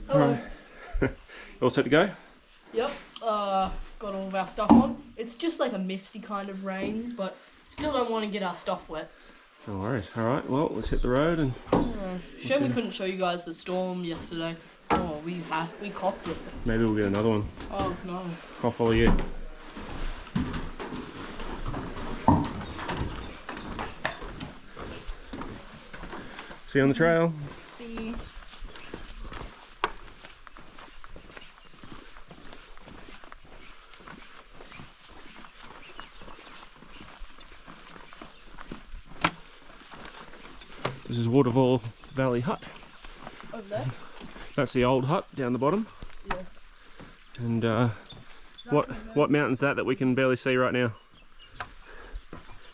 Hello. All set to go? Yep. Got all of our stuff on. It's just like a misty kind of rain, but still don't want to get our stuff wet. No worries. All right. Well, let's hit the road and. Shame we couldn't show you guys the storm yesterday. Oh, we copped it. Maybe we'll get another one. Oh no. I'll follow you. See you on the trail. See. This is Waterfall Valley Hutt. Over there. That's the old hut down the bottom. Yeah. And what mountain's that we can barely see right now?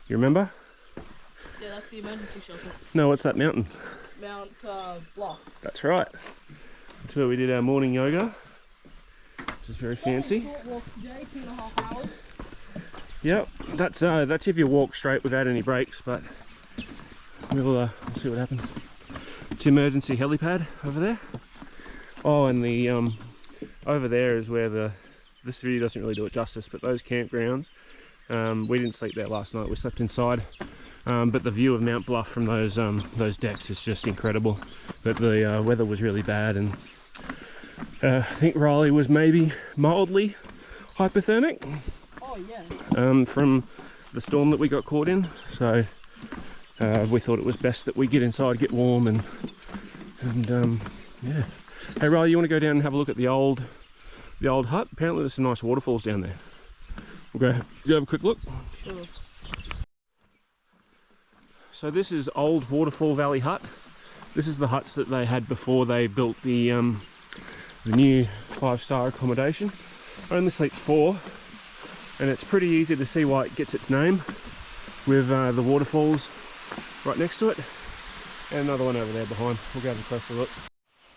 You remember? Yeah, that's the emergency shelter. No, what's that mountain? Mount Bluff. That's right. That's where we did our morning yoga, which is very fancy. Short walk today, 2.5 hours. Yep, that's if you walk straight without any breaks, but we'll see what happens. It's the emergency helipad over there. Oh, and the over there is where this video doesn't really do it justice, but those campgrounds, we didn't sleep there last night. We slept inside, but the view of Mount Bluff from those decks is just incredible. But the weather was really bad, and I think Riley was maybe mildly hypothermic. Oh yeah. From the storm that we got caught in, so we thought it was best that we get inside, get warm, and yeah. Hey Riley, you want to go down and have a look at the old hut? Apparently there's some nice waterfalls down there. We'll go. You have a quick look. Sure. So this is old Waterfall Valley Hutt. This is the huts that they had before they built the new 5-star accommodation. Only sleeps 4, and it's pretty easy to see why it gets its name, with the waterfalls right next to it, and another one over there behind. We'll go have a closer look.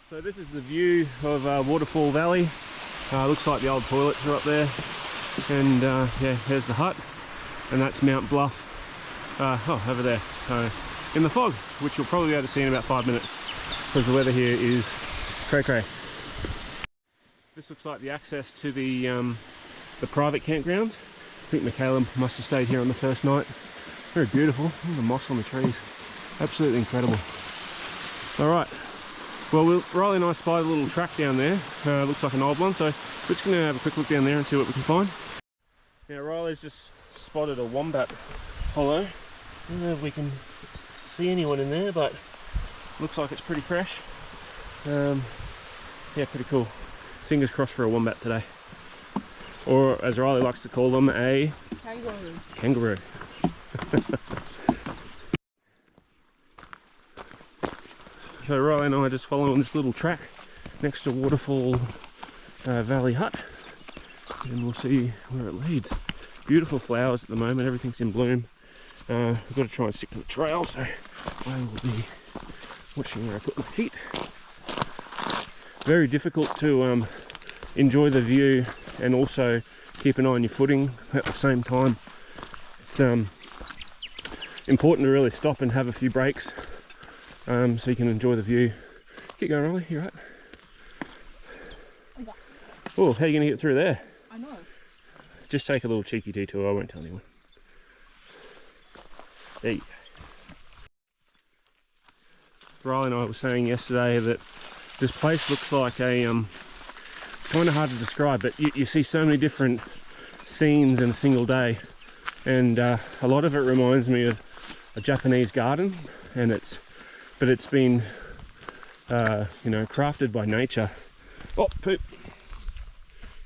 So this is the view of Waterfall Valley. Looks like the old toilets are up there, and yeah, here's the hut, and that's Mount Bluff. Over there, in the fog, which you'll probably be able to see in about 5 minutes, because the weather here is cray-cray. This looks like the access to the private campgrounds. I think Michaela must have stayed here on the first night. Very beautiful. Look at the moss on the trees. Absolutely incredible. Alright. Well, Riley and I spied a little track down there. Looks like an old one, so we're just going to have a quick look down there and see what we can find. Now Riley's just spotted a wombat hollow. I don't know if we can see anyone in there, but looks like it's pretty fresh. Yeah, pretty cool. Fingers crossed for a wombat today. Or, as Riley likes to call them, a kangaroo. So Riley and I are just following this little track next to Waterfall Valley Hutt, and we'll see where it leads. Beautiful flowers at the moment, everything's in bloom. We've got to try and stick to the trail, so I will be watching where I put my feet. Very difficult to enjoy the view and also keep an eye on your footing at the same time. It's important to really stop and have a few breaks, so you can enjoy the view. Keep going, Riley, you're right. Okay. Oh, how are you going to get through there? I know. Just take a little cheeky detour, I won't tell anyone. There you go. Riley and I were saying yesterday that this place looks like a, it's kind of hard to describe, but you see so many different scenes in a single day, and a lot of it reminds me of a Japanese garden, and it's been you know, crafted by nature. Oh, poop. I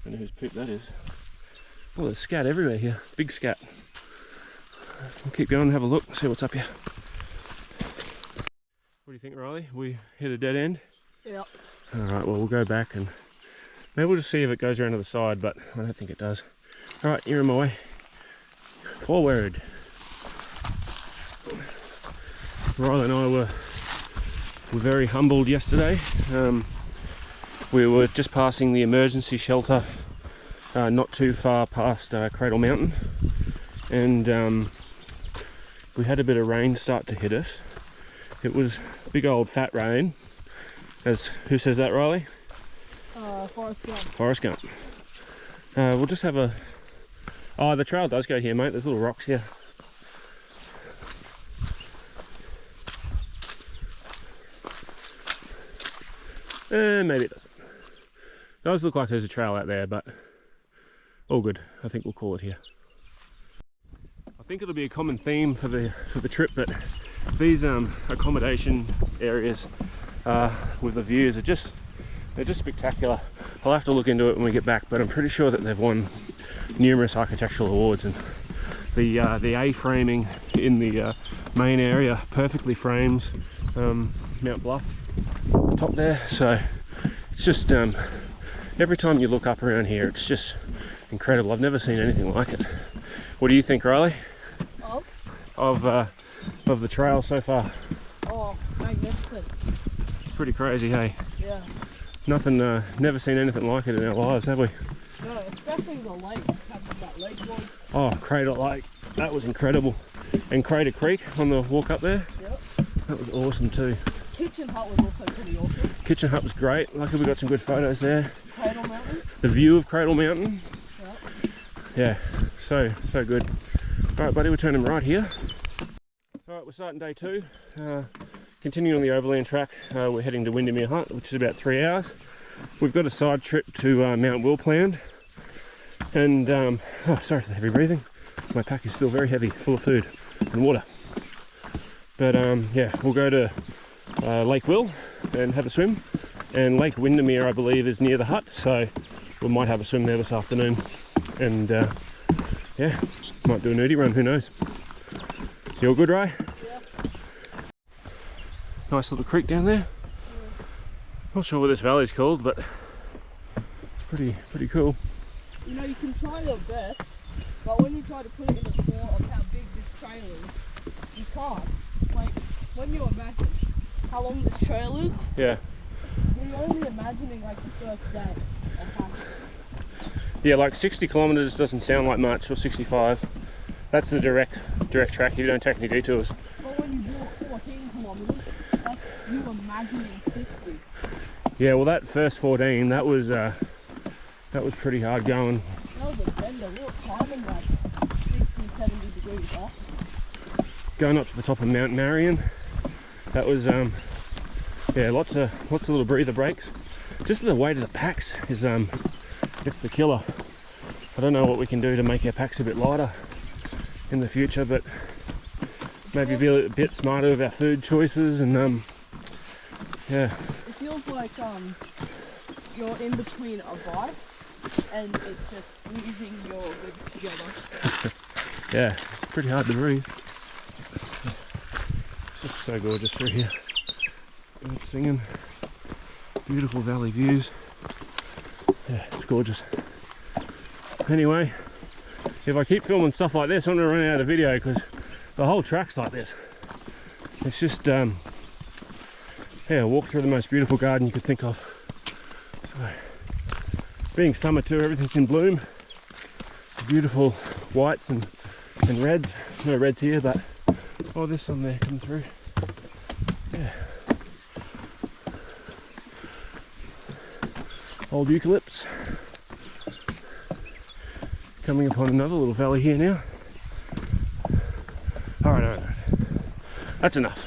don't know whose poop that is. Oh, there's scat everywhere here, big scat. We'll keep going and have a look and see what's up here. What do you think, Riley? We hit a dead end? Yep. Alright, well, we'll go back and maybe we'll just see if it goes around to the side, but I don't think it does. Alright, you're in my way. Forward. Riley and I were very humbled yesterday. We were just passing the emergency shelter not too far past Cradle Mountain, and we had a bit of rain start to hit us. It was big old fat rain, As who says that, Riley? Forrest Gump. Forrest Gump. We'll just have a... Oh, the trail does go here, mate. There's little rocks here. Maybe it doesn't. It does look like there's a trail out there, but all good. I think we'll call it here. I think it'll be a common theme for the trip, but these accommodation areas with the views are they're just spectacular. I'll have to look into it when we get back, but I'm pretty sure that they've won numerous architectural awards, and the A-framing in the main area perfectly frames Mount Bluff top there. So it's just every time you look up around here, it's just incredible. I've never seen anything like it. What do you think, Riley? Of the trail so far? Oh, magnificent. It's pretty crazy, hey? Yeah. Nothing, never seen anything like it in our lives, have we? No, especially the lake. That lake was. Oh, Crater Lake. That was incredible. And Crater Creek on the walk up there. Yep. That was awesome too. Kitchen Hut was also pretty awesome. Kitchen Hut was great. Luckily we got some good photos there. Cradle Mountain. The view of Cradle Mountain. Yep. Yeah, so good. Alright buddy, we're turning right here. Alright, we're starting day 2. Continuing on the Overland Track, we're heading to Windemere Hutt, which is about 3 hours. We've got a side trip to Mount Will planned. And, oh, sorry for the heavy breathing. My pack is still very heavy, full of food and water. But yeah, we'll go to Lake Will and have a swim. And Lake Windemere, I believe, is near the hut, so we might have a swim there this afternoon. And yeah, might do a nudie run, who knows. You all good, Ray? Yeah. Nice little creek down there. Not sure what this valley's called, but it's pretty cool. You know, you can try your best, but when you try to put it in the thought of how big this trail is, you can't. Like, when you imagine how long this trail is, Yeah. you're only imagining like the first day of hiking. Yeah, like 60 kilometers doesn't sound like much, or 65. That's the direct track if you don't take any detours. But when you walk 14 kilometers, that's you imagining 60. Yeah, well that first 14, that was pretty hard going. That was a bender. We were climbing like 60, 70 degrees up. Going up to the top of Mount Marion, that was yeah, lots of little breather breaks. Just the weight of the packs is it's the killer. I don't know what we can do to make our packs a bit lighter in the future, but maybe be a bit smarter with our food choices, and yeah. It feels like you're in between a bite and it's just squeezing your ribs together. Yeah, it's pretty hard to breathe. It's just so gorgeous through here. Birds singing, beautiful valley views. Yeah, it's gorgeous. Anyway, if I keep filming stuff like this, I'm gonna run out of video because the whole track's like this. It's just yeah, walk through the most beautiful garden you could think of. So, being summer too, everything's in bloom. Beautiful whites and reds. No reds here, but oh, there's some there coming through. Yeah. Old eucalypts. Coming upon another little valley here now. Alright, that's enough.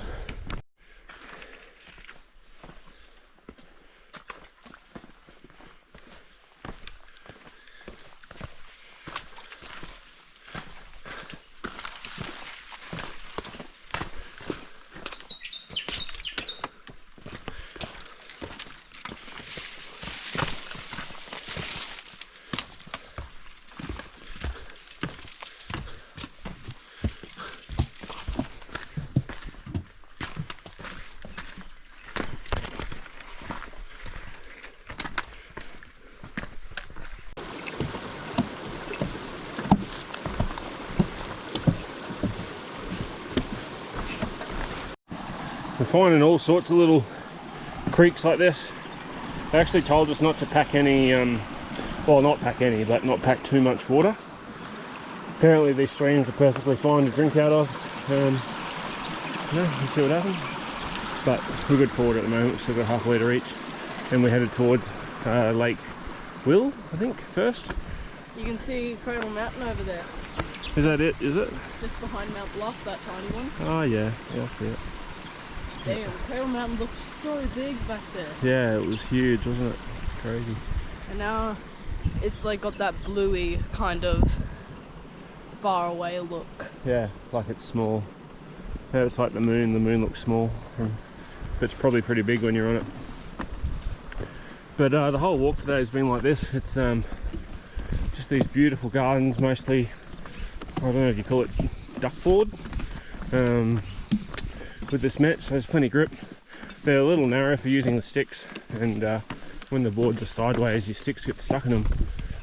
We're finding all sorts of little creeks like this. They actually told us not to pack any, well, not pack any, but not pack too much water. Apparently these streams are perfectly fine to drink out of. Yeah, we'll see what happens. but we're good forward at the moment. We've still got half a litre each, and we're headed towards Lake Will, I think, first. You can see Cradle Mountain over there. Is that it? Is it? Just behind Mount Bluff, that tiny one. Oh yeah, yeah, I see it. Damn, Cradle Mountain looked so big back there. Yeah, it was huge, wasn't it? It's crazy. And now it's like got that bluey kind of far away look. Yeah, like it's small. Yeah, it's like the moon. The moon looks small, but it's probably pretty big when you're on it. But the whole walk today has been like this. It's just these beautiful gardens, mostly, I don't know if you call it duckboard, with this net, so there's plenty of grip. They're a little narrow for using the sticks, and when the boards are sideways, your sticks get stuck in them.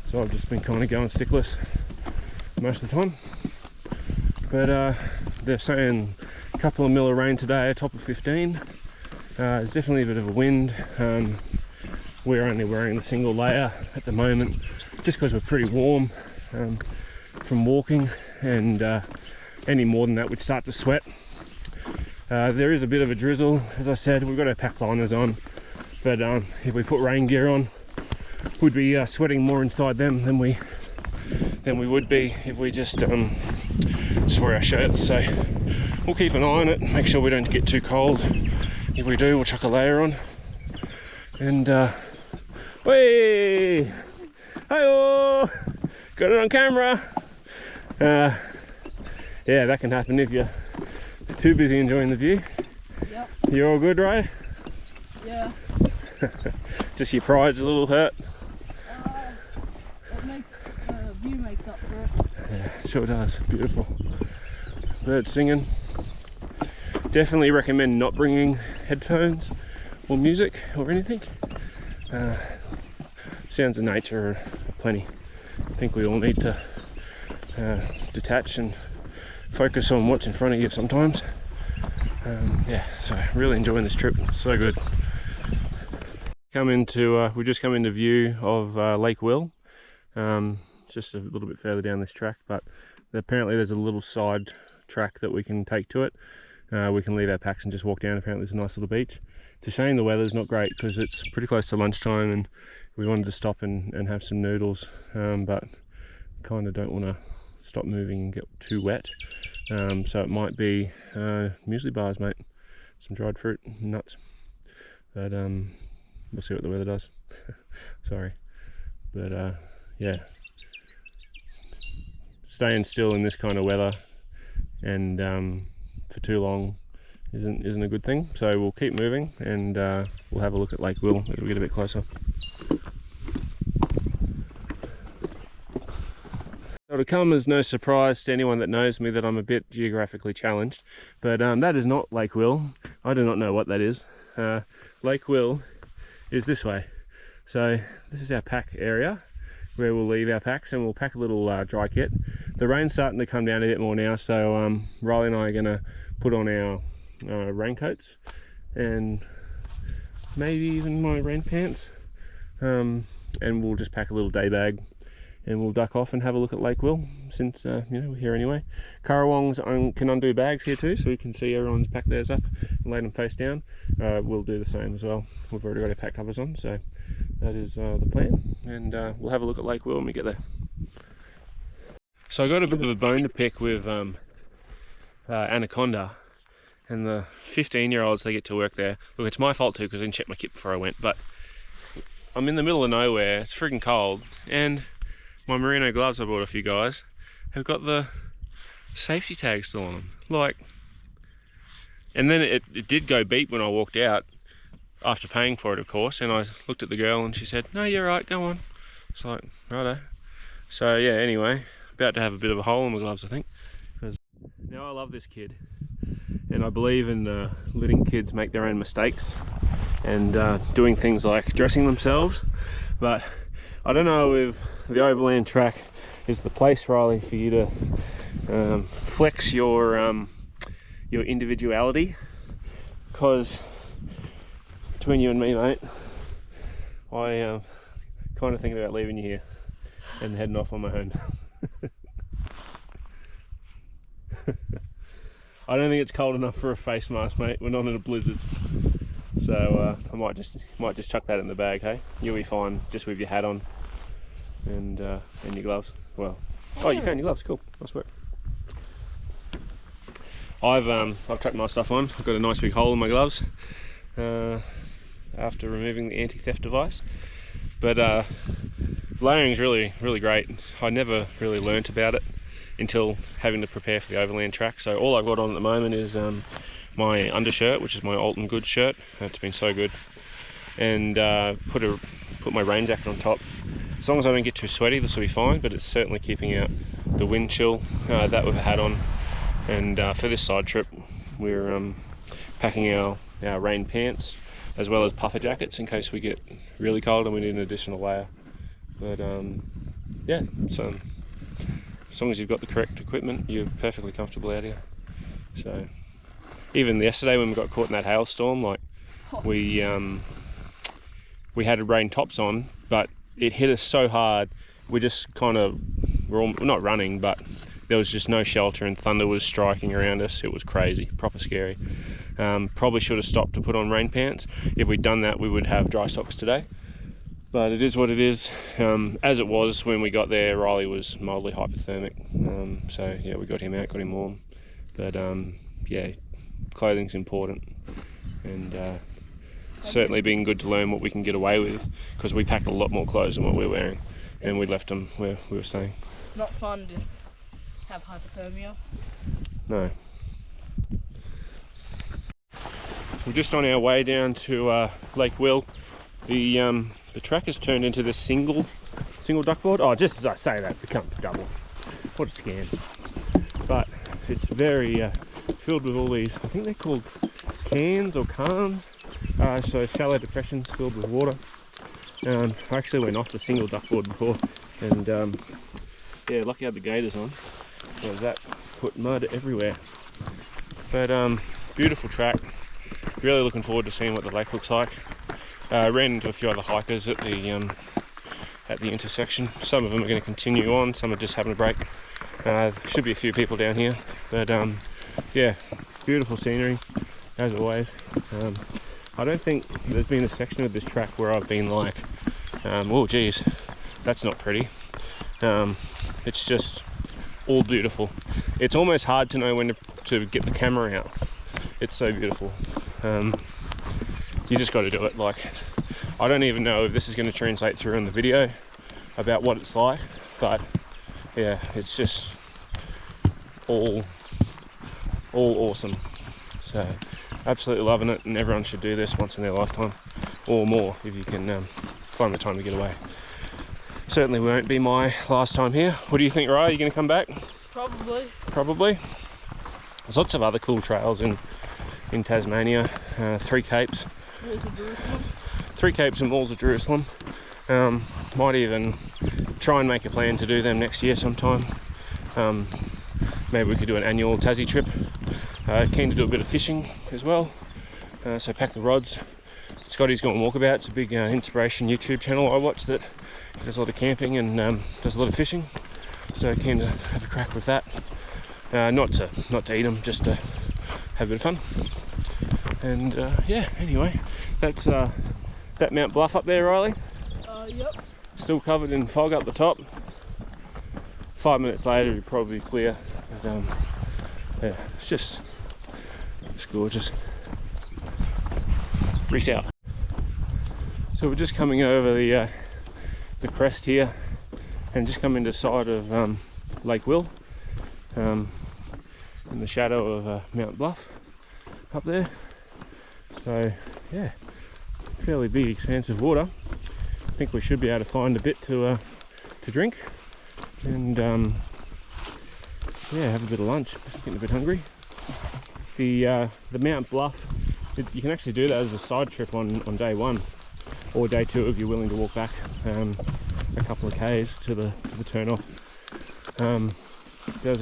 So I've just been kind of going stickless most of the time. But they're saying a couple of mil of rain today, a top of 15. There's definitely a bit of a wind. We're only wearing a single layer at the moment, just because we're pretty warm from walking, and any more than that we'd start to sweat. There is a bit of a drizzle, as I said. We've got our pack liners on, but if we put rain gear on, we'd be sweating more inside them than we would be if we just wore our shirts. So we'll keep an eye on it, make sure we don't get too cold. If we do, we'll chuck a layer on. And hey, hi-oh, got it on camera. Yeah, that can happen if you're too busy enjoying the view. Yep. You're all good, Ray? Yeah. Just your pride's a little hurt. The view makes up for it. Yeah, it sure does. Beautiful. Birds singing. Definitely recommend not bringing headphones or music or anything. Sounds of nature are plenty. I think we all need to detach and focus on what's in front of you sometimes. Yeah, so really enjoying this trip. It's so good. We've just come into view of Lake Will. Just a little bit further down this track, but apparently there's a little side track that we can take to it. We can leave our packs and just walk down. Apparently there's a nice little beach. It's a shame the weather's not great because it's pretty close to lunchtime, and we wanted to stop and have some noodles, but kind of don't want to stop moving and get too wet. So it might be muesli bars, mate. Some dried fruit and nuts. But we'll see what the weather does. Sorry. But yeah. Staying still in this kind of weather and for too long isn't a good thing. So we'll keep moving, and we'll have a look at Lake Will as we get a bit closer. It'll come as no surprise to anyone that knows me that I'm a bit geographically challenged, but that is not Lake Will. I do not know what that is. Lake Will is this way. So this is our pack area where we'll leave our packs, and we'll pack a little dry kit. The rain's starting to come down a bit more now, so Riley and I are going to put on our raincoats and maybe even my rain pants, and we'll just pack a little day bag, and we'll duck off and have a look at Lake Will, since you know, we're here anyway. Currawongs can undo bags here too, so we can see everyone's packed theirs up and laid them face down. We'll do the same as well. We've already got our pack covers on, so that is the plan, and we'll have a look at Lake Will when we get there. So I got a bit of a bone to pick with Anaconda and the 15-year-olds they get to work there. Look, it's my fault too because I didn't check my kit before I went, but I'm in the middle of nowhere, it's freaking cold, and my merino gloves I bought a few guys have got the safety tags still on them. Like, and then it did go beep when I walked out after paying for it, of course, and I looked at the girl and she said, "No, you're right, go on." It's like, righto. So yeah, anyway, about to have a bit of a hole in my gloves, I think. Now I love this kid, and I believe in letting kids make their own mistakes and doing things like dressing themselves, but I don't know if the Overland Track is the place, Riley, for you to flex your individuality, because between you and me, mate, I kind of thinking about leaving you here and heading off on my own. I don't think it's cold enough for a face mask, mate. We're not in a blizzard. So I might just chuck that in the bag, hey? You'll be fine just with your hat on and your gloves. Well, oh, you found your gloves, cool, nice work. I've chucked my stuff on. I've got a nice big hole in my gloves after removing the anti-theft device. But layering's really great. I never really learnt about it until having to prepare for the Overland Track. So all I've got on at the moment is my undershirt, which is my Alton Good shirt. It's been so good. And put my rain jacket on top. As long as I don't get too sweaty, this will be fine, but it's certainly keeping out the wind chill, that with a hat on. And for this side trip, we're packing our rain pants, as well as puffer jackets in case we get really cold and we need an additional layer. But yeah, so as long as you've got the correct equipment, you're perfectly comfortable out here. So even yesterday when we got caught in that hailstorm, like we had rain tops on, but it hit us so hard, we just kind of, we're not running, but there was just no shelter and thunder was striking around us. It was crazy, proper scary. Probably should have stopped to put on rain pants. If we'd done that, we would have dry socks today. But it is what it is. As it was when we got there, Riley was mildly hypothermic. So yeah, we got him out, got him warm. But yeah, clothing's important. And certainly been good to learn what we can get away with, because we packed a lot more clothes than what we were wearing. And we left them where we were staying. It's not fun to have hypothermia. No. We're just on our way down to Lake Will. The track has turned into this single duckboard. Oh, just as I say that, it becomes double. What a scam. But it's very filled with all these, I think they're called cans or cans. So shallow depressions filled with water. I actually went off the single duckboard before, and yeah, lucky I had the gaiters on, because that put mud everywhere. But beautiful track. Really looking forward to seeing what the lake looks like. Ran into a few other hikers at the intersection. Some of them are going to continue on, some are just having a break. Should be a few people down here, but yeah, beautiful scenery as always. I don't think there's been a section of this track where I've been like, oh geez, that's not pretty. It's just all beautiful. It's almost hard to know when to get the camera out. It's so beautiful. You just got to do it. Like, I don't even know if this is going to translate through in the video about what it's like, but yeah, it's just all awesome. So absolutely loving it, and everyone should do this once in their lifetime, or more if you can find the time to get away. Certainly won't be my last time here. What do you think, Ryan? Are you going to come back? Probably. Probably. There's lots of other cool trails in Tasmania. 3 Capes. Walls of Jerusalem. 3 Capes and Walls of Jerusalem. Might even try and make a plan to do them next year sometime. Maybe we could do an annual Tassie trip. Keen to do a bit of fishing as well. So pack the rods. Scotty's Gone Walkabout. It's a big inspiration YouTube channel I watch that does a lot of camping and does a lot of fishing. So keen to have a crack with that. Not to eat them, just to have a bit of fun. And yeah, anyway, that's that Mount Bluff up there, Riley. Yep. Still covered in fog up the top. 5 minutes later, you're probably clear. But yeah, it's gorgeous. Reese out. So we're just coming over the crest here, and just come into sight of Lake Will, in the shadow of Mount Bluff up there. So yeah, fairly big expanse of water. I think we should be able to find a bit to drink, and yeah, have a bit of lunch. Getting a bit hungry. The Mount Bluff, you can actually do that as a side trip on day 1 or day 2 if you're willing to walk back a couple of k's to the turn off. I think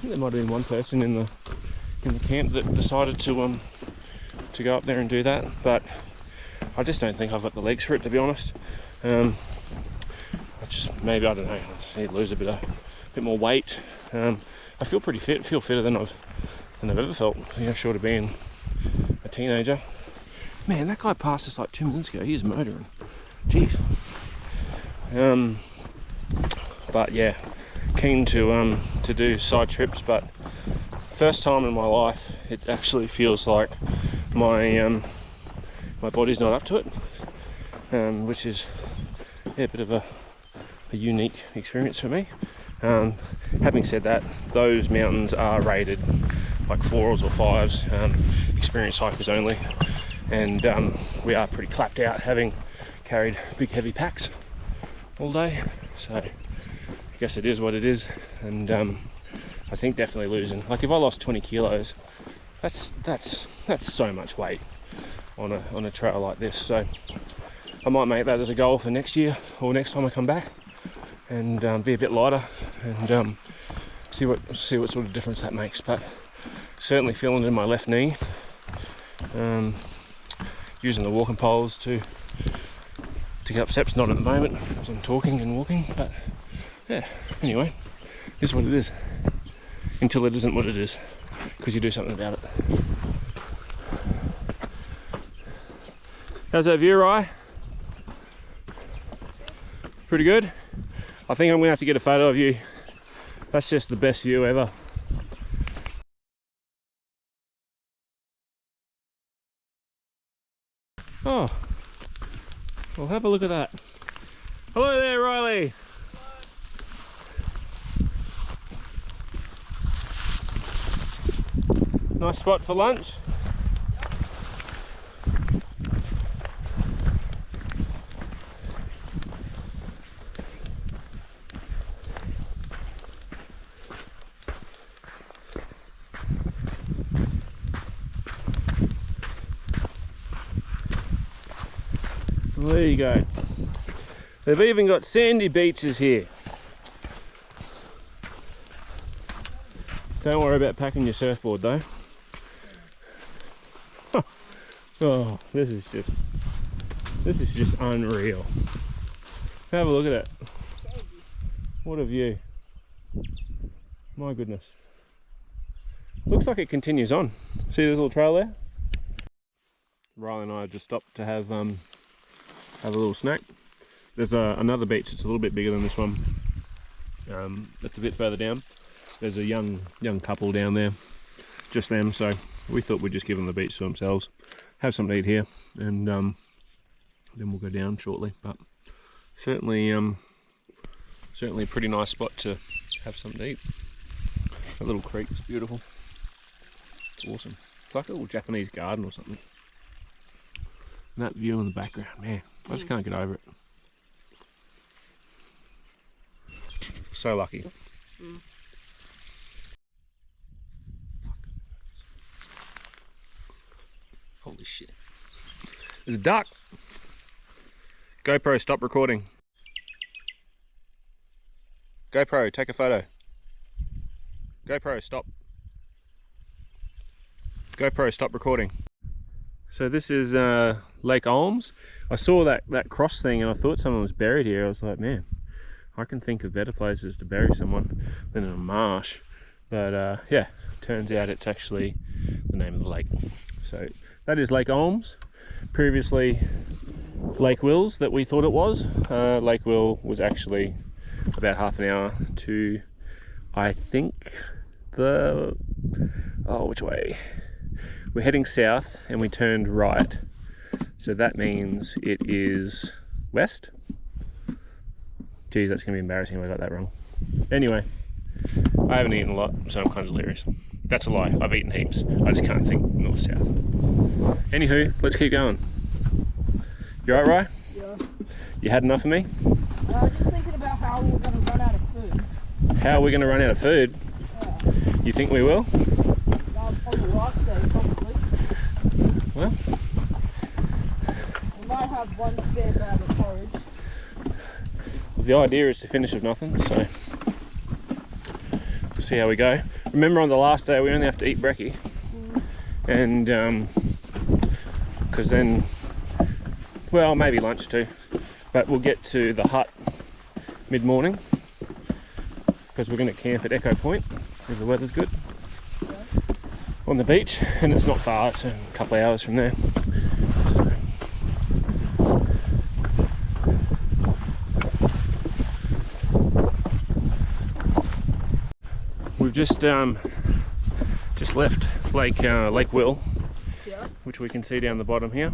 there might have been one person in the camp that decided to go up there and do that, but I just don't think I've got the legs for it, to be honest. I don't know, I need to lose a bit more weight. I feel pretty fit, feel fitter than than I've ever felt, you know, short of being a teenager. Man, that guy passed us like 2 minutes ago. He was motoring. Jeez. But yeah, keen to do side trips, but first time in my life it actually feels like my my body's not up to it, which is, yeah, a bit of a unique experience for me. Having said that, those mountains are rated like 4s or 5s, experienced hikers only, and we are pretty clapped out having carried big heavy packs all day, so I guess it is what it is. And I think definitely losing, like if I lost 20 kilos, that's so much weight on a trail like this. So I might make that as a goal for next year or next time I come back, and be a bit lighter, and see what sort of difference that makes. But certainly feeling it in my left knee, using the walking poles to get up steps, not at the moment as I'm talking and walking, but yeah, anyway, this is what it is until it isn't what it is, because you do something about it. How's that view, Rye? Pretty good? I think I'm gonna have to get a photo of you. That's just the best view ever. Oh, well, have a look at that. Hello there, Riley. Nice spot for lunch. Well, there you go. They've even got sandy beaches here. Don't worry about packing your surfboard though. Oh, this is just unreal. Have a look at it. What a view. My goodness. Looks like it continues on. See this little trail there? Riley and I just stopped to have a little snack. There's another beach that's a little bit bigger than this one. That's a bit further down. There's a young couple down there, just them. So we thought we'd just give them the beach to themselves, have something to eat here, and then we'll go down shortly. But certainly a pretty nice spot to have something to eat. That little creek is beautiful. It's awesome. It's like a little Japanese garden or something. And that view in the background, man, I just can't get over it. So lucky. Holy shit. There's a duck. GoPro, stop recording. GoPro, take a photo. GoPro, stop. GoPro, stop recording. So this is Lake Olms. I saw that cross thing and I thought someone was buried here. I was like, man, I can think of better places to bury someone than in a marsh. But yeah, turns out it's actually the name of the lake. So that is Lake Olms. Previously Lake Wills that we thought it was. Lake Will was actually about half an hour to, I think, which way? We're heading south and we turned right. So that means it is west. Geez, that's gonna be embarrassing if I got that wrong. Anyway, I haven't eaten a lot, so I'm kind of delirious. That's a lie, I've eaten heaps. I just can't think north-south. Anywho, let's keep going. You alright, Rye? Yeah. You had enough of me? Just thinking about how we're going to run out of food. How are we going to run out of food? Yeah. You think we will? On the last day, probably. Well, We might have one spare bag of porridge. the idea is to finish with nothing, so we'll see how we go. Remember, on the last day we only have to eat brekkie, and because then, well, maybe lunch too, but we'll get to the hut mid-morning because we're going to camp at Echo Point if the weather's good. on the beach, and it's not far, it's a couple of hours from there. We've just left Lake Will, Yeah. which we can see down the bottom here,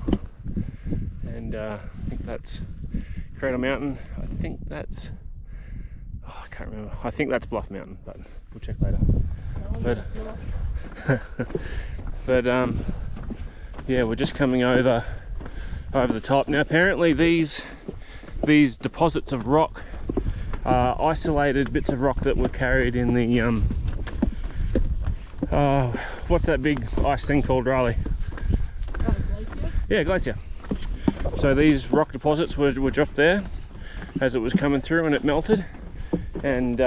and I think that's Cradle Mountain. I think that's, oh, I can't remember. I think that's Bluff Mountain, but we'll check later. But yeah, we're just coming over the top now. Apparently these deposits of rock are isolated bits of rock that were carried in the what's that big ice thing called, Riley? Glacier? Yeah, glacier. So these rock deposits were dropped there as it was coming through, and it melted, and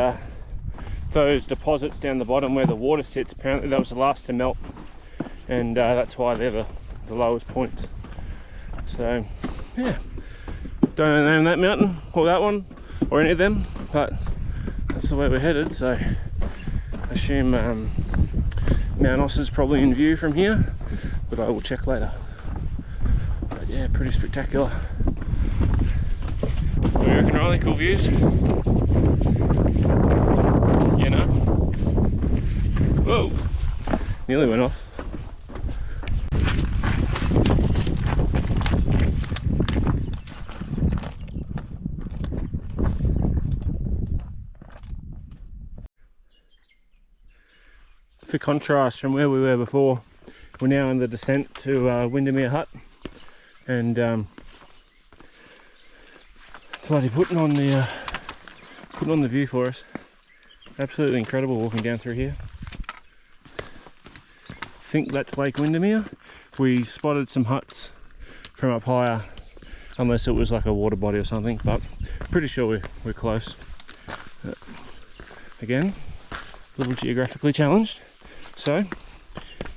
those deposits down the bottom where the water sits, apparently that was the last to melt, and that's why they're the lowest points. So yeah, don't know the name of that mountain or that one or any of them, but that's the way we're headed. So I assume Mount Ossa's probably in view from here, but I will check later. But yeah, pretty spectacular. What do you reckon, Riley? Cool views? Yeah, no? Whoa! Nearly went off. For contrast from where we were before, we're now in the descent to Windemere Hutt, and bloody putting on the view for us. Absolutely incredible walking down through here. I think that's Lake Windemere. We spotted some huts from up higher, unless it was like a water body or something, but pretty sure we're close. Again, a little geographically challenged. So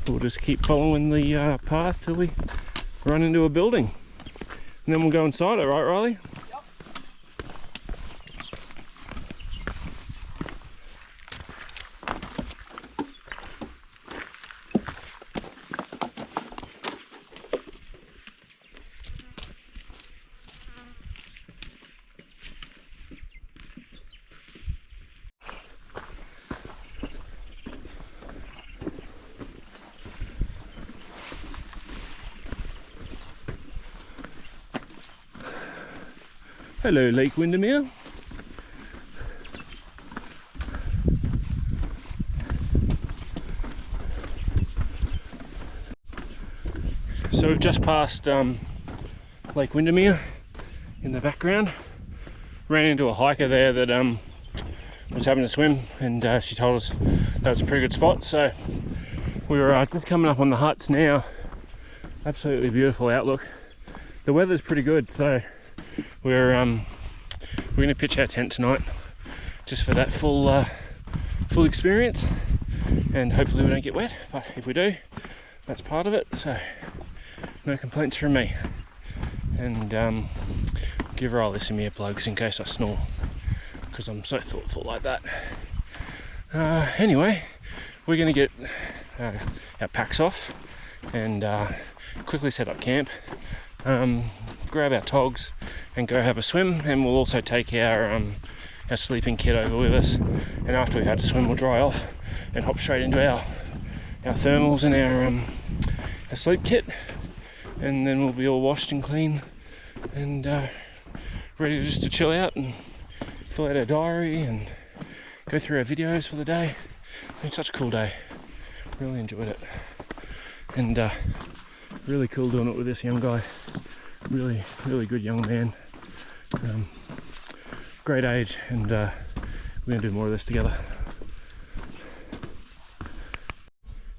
we'll just keep following the path till we run into a building, and then we'll go inside it, right, Riley? Yep. Hello, Lake Windemere. So we've just passed Lake Windemere in the background. Ran into a hiker there that was having a swim, and she told us that was a pretty good spot. So we were just coming up on the huts now. Absolutely beautiful outlook. The weather's pretty good, so we're going to pitch our tent tonight just for that full experience, and hopefully we don't get wet, but if we do, that's part of it. So no complaints from me, and give Riley some earplugs in case I snore, because I'm so thoughtful like that. Anyway, we're going to get our packs off and quickly set up camp, grab our togs and go have a swim, and we'll also take our sleeping kit over with us, and after we've had a swim we'll dry off and hop straight into our thermals and our sleep kit, and then we'll be all washed and clean and ready just to chill out and fill out our diary and go through our videos for the day. It's been such a cool day, really enjoyed it, and really cool doing it with this young guy. Really good young man, great age, and we're going to do more of this together.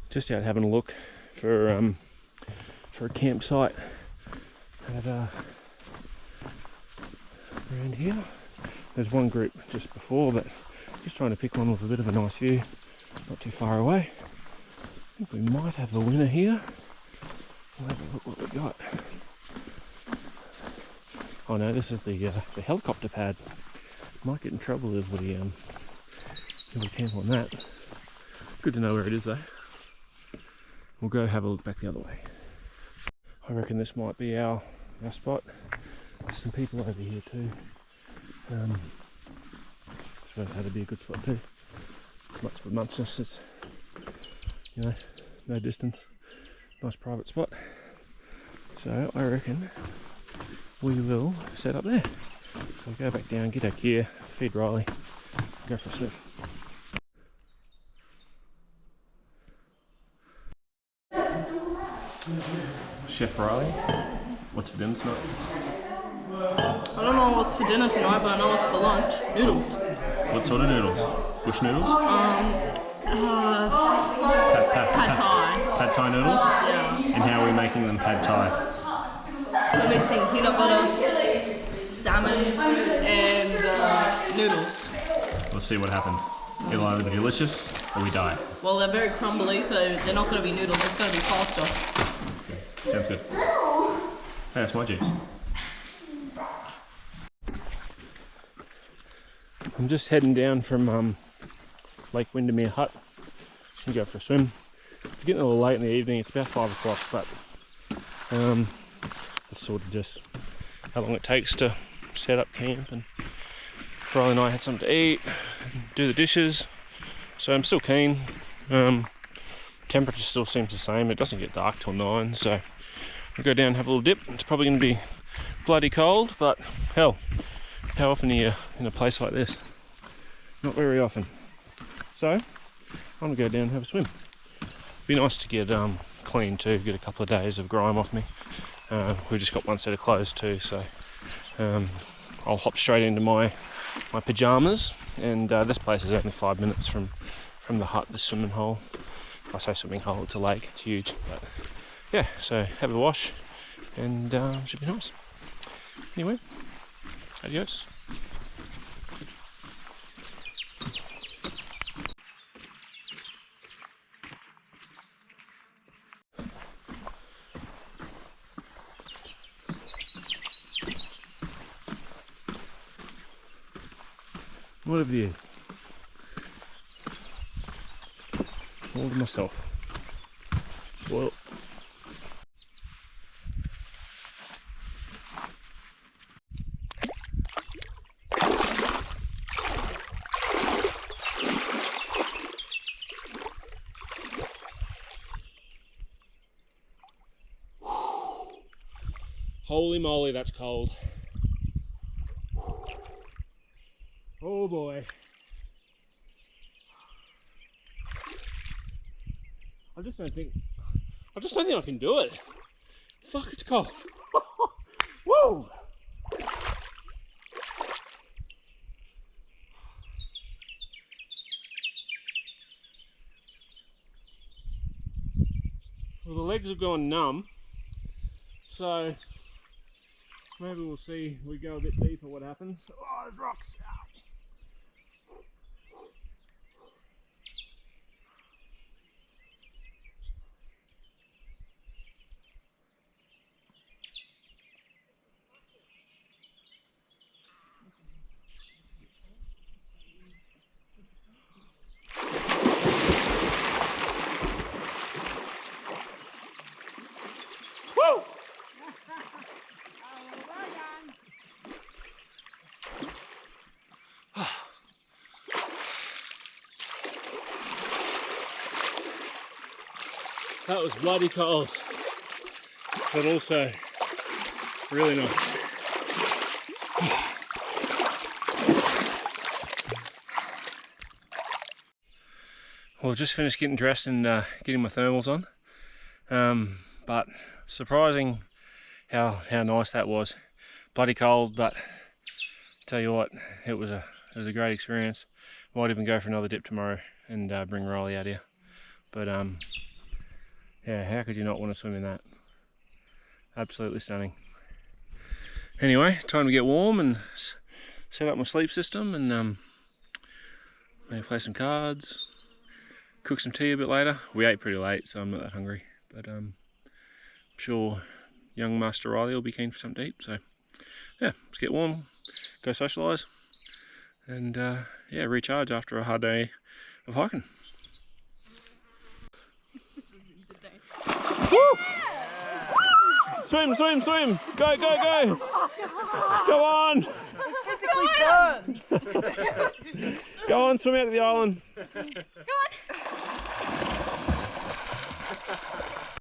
Just out having a look for a campsite at around here. There's one group just before, but just trying to pick one with a bit of a nice view, not too far away. I think we might have the winner here. We'll have a look what we got. Oh no, this is the helicopter pad. Might get in trouble if we camp on that. Good to know where it is though. we'll go have a look back the other way. I reckon this might be our spot. There's some people over here too. I suppose that'd be a good spot too. As much for muchness, it's, you know, no distance. Nice private spot. So I reckon we will set up there. We'll go back down, get our gear, feed Riley, go for a swim. Chef Riley, what's for dinner tonight? I don't know what's for dinner tonight, but I know what's for lunch. Noodles. What sort of noodles? Bush noodles? Pad Thai. Pad Thai noodles? Yeah. And how are we making them pad Thai? We're mixing peanut butter, salmon, and noodles. We'll see what happens. It'll either be delicious or we die. Well, they're very crumbly, so they're not going to be noodles. It's going to be pasta. Okay. Sounds good. Hey, that's my juice. I'm just heading down from Lake Windemere Hutt. Gonna go for a swim. It's getting a little late in the evening. It's about 5 o'clock, but it's sort of just how long it takes to set up camp. And Riley and I had something to eat, do the dishes. So I'm still keen. Temperature still seems the same. It doesn't get dark till 9, so I'll go down and have a little dip. It's probably going to be bloody cold, but hell, how often are you in a place like this? Not very often. So I'm going to go down and have a swim. Be nice to get clean too, get a couple of days of grime off me. We've just got one set of clothes too, so I'll hop straight into my pyjamas. And this place is only 5 minutes from the hut, the swimming hole. I say swimming hole, it's a lake, it's huge. But yeah, so have a wash and should be nice. Anyway, adios. What a view. All to myself. Spoiled. Holy moly, that's cold. Oh boy. I just don't think I can do it. Fuck, it's cold. Whoa! Well, the legs have gone numb, so maybe we'll see. We go a bit deeper, what happens. Oh, there's rocks. Ow. Woo! That was bloody cold, but also really nice. Well, just finished getting dressed and getting my thermals on, but surprising how nice that was. Bloody cold, but tell you what, it was a great experience. Might even go for another dip tomorrow and bring Riley out here. But yeah, how could you not want to swim in that? Absolutely stunning. Anyway, time to get warm and set up my sleep system and maybe play some cards, cook some tea a bit later. We ate pretty late, so I'm not that hungry, but I'm sure young Master Riley will be keen for something to eat. So yeah, let's get warm, go socialise, and yeah, recharge after a hard day of hiking. Woo! Swim, swim, swim! Go, go, go! Go on! Physically burns. Go on, swim out to the island. Go on.